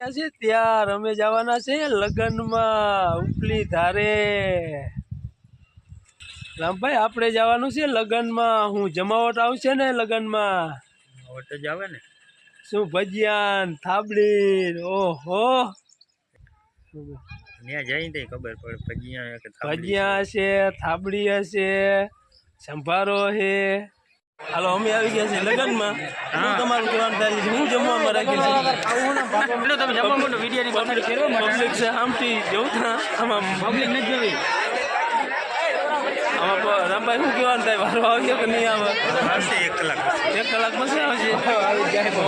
ત્યાર અમે જવાના છે લગનમાં ઉપલી ધારે। રામભાઈ આપણે જવાનું છે લગનમાં। હું જમાવટ આવશે ને લગનમાં? જમાવટ જ આવે ને। શું ભજીયા થાબડી? ઓહો ત્યાં જઈને ખબર પડે ભજીયા કે ભજીયા હશે, થાબડી હશે, સંભારો હે। હાલો અમે આવી ગયા છે લગનમાં। હું તમારું કહેવાનું થાય છે હું જમવામાં રાખી છે તમે જમવામાં વિડીયોની પબ્લિક છે આમથી જવું ના આમાં પબ્લિક નથી જોવી। આમાં રામભાઈ શું કહેવાનું થાય? વારો આવ્યો કે નહીં આવે? 1 કલાક 1 કલાક પછી આવશે તો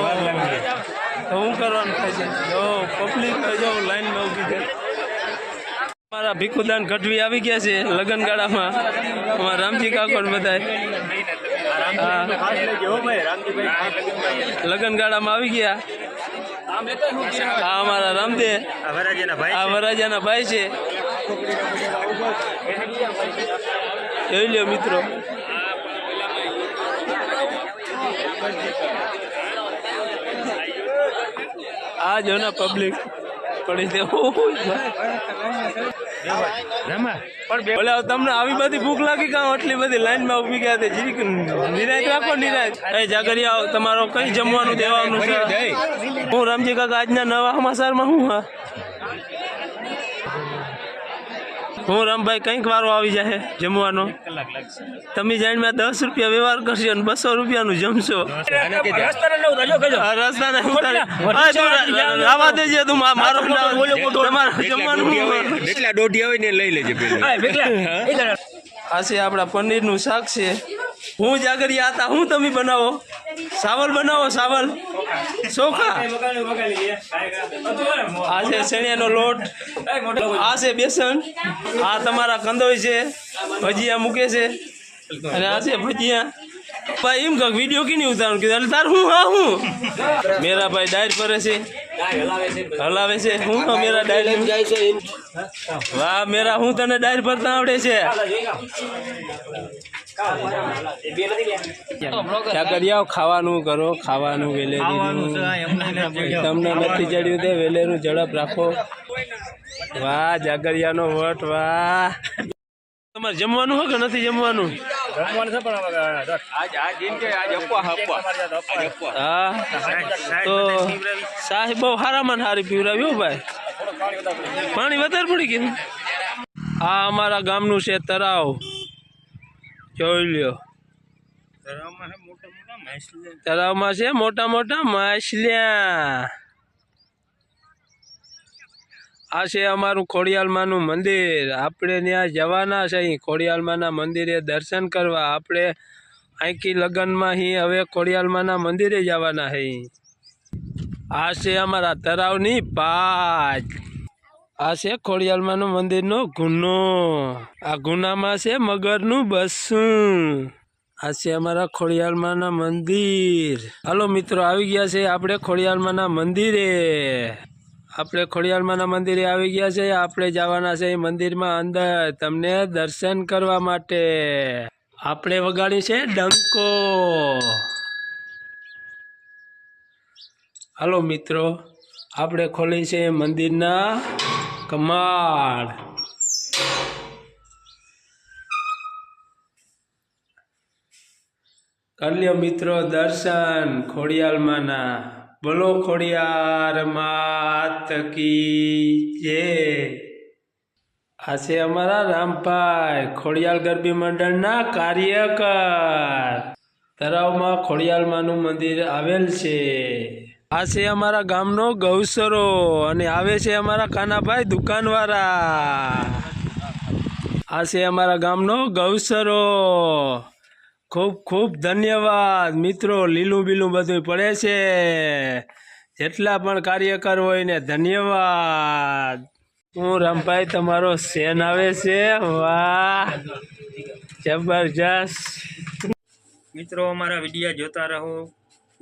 શું કરવાનું થાય છે? જો પબ્લિક જો લાઈનમાં ઊભી છે। અમારા ભીખુદાન ગઢવી આવી ગયા છે લગનગાળામાં। અમારા રામજી કાકોડ બધા લગનગાળામાં આવી ગયા। આ અમારા રામદેવ આ વરાજાના ભાઈ છે। જોઈ લ્યો મિત્રો। આ જો ના પબ્લિક પડી દે બોલે તમને આવી બધી ભૂખ લાગી કાં આટલી બધી લાઈનમાં ઊભી ગયા તે જીરીક નિરાશ રાખો નિરાશ। એ જાગરિયા તમારો કઈ જમવાનું દેવાનું છે? હું રામજી કાકા આજના નવા સમાચારમાં હું રામભાઈ કઈક વારો આવી જાય જમવાનો। તમે જાણીને 10 રૂપિયા વ્યવહાર કરશો અને 200 રૂપિયાનું જમશો। રવા દેજે તું મારો જમવાનું જેટલા દોઢિયા હોય ને લઈ લેજે। આ છે આપણા પનીરનું શાક છે। હું જાગરિયા હતા હું તમે બનાવો સાવલ બનાવો સાવલ ચોખા। આ છે શેણિયાનો લોટ, આ છે બેસન, આ તમારા કંદોઈ છે, ભજીયા મૂકે છે અને આ છે ભજીયા। ભાઈ એમ કહું વિડીયો કીની ઉતારું કીધું તાર હું હા હું મેરા ભાઈ ડાયર ફરે છે હલાવે છે। હું તો મેરા ડાયર જાય છે। વાહ મેરા હું તને ડાયર ફરતા આવડે છે। જાગરિયા ખાવાનું કરો ખાવાનું વેલેરું તમને નથી ચડ્યું તે વેલેરું ઝડપ રાખો। વાહ જાગરિયાનો વટ વાહ। તમારે જમવાનું હોય કે નથી જમવાનું? હા તો સાહેબ બહુ હારામાં હારી પીવડાવ્યું ભાઈ, પાણી વધારે પડી ગયું। આ અમારા ગામનું છે તળાવ, જોઈ લ્યો। તળાવમાં છે મોટા મોટા માછલિયા। આ છે અમારું ખોડિયાલમાનું મંદિર। આપણે ત્યાં જવાના છે ખોડિયાલમાના મંદિરે દર્શન કરવા। આપણે અહીંથી લગ્નમાં હવે ખોડિયાલમાના મંદિરે જવાના છે। આ છે અમારા તળાવની પાજ। આ છે ખોડિયાલમાનું મંદિરનો ગુનો। આ ગુનામાં છે મગરનું બસું। આ છે અમારા ખોડિયાલમાના મંદિર। હાલો મિત્રો આવી ગયા છે આપણે ખોડિયાલમાના મંદિરે। આપણે ખોડિયાલમાના મંદિરે આવી ગયા છે। આપણે જવાના છે મંદિરમાં અંદર તમને દર્શન કરવા માટે। આપણે વગાડી છે ડંકો। હાલો મિત્રો આપણે ખોલી છે મંદિરના કમાડ। કરી લ્યો મિત્રો દર્શન ખોડિયાલમાના। બોલો ખોડિયાર માત કી જય। આ છે અમારા રામભાઈ ખોડિયાલ ગરબી મંડળના કાર્યકર। તળાવમાં ખોડિયાલમાનું મંદિર આવેલ છે। આ છે અમારા ગામનો ગૌસરો અને આવે છે અમારા કાનાભાઈ દુકાનવાળા। આ છે અમારા ગામનો ગૌસરો। ખૂબ ખૂબ ધન્યવાદ મિત્રો। લીલું બીલું બધું પડે છે। જેટલા પણ કાર્યકર હોય ને ધન્યવાદ। હું રામભાઈ તમારો સેન આવે છે। વાહ જબરજસ્ત। મિત્રો અમારા વિડીયા જોતા રહો।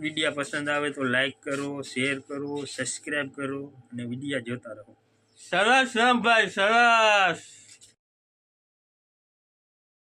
વિડીયા પસંદ આવે તો લાઈક કરો, શેર કરો, સબસ્ક્રાઈબ કરો અને વિડીયા જોતા રહો। સરસ રામભાઈ સરસ।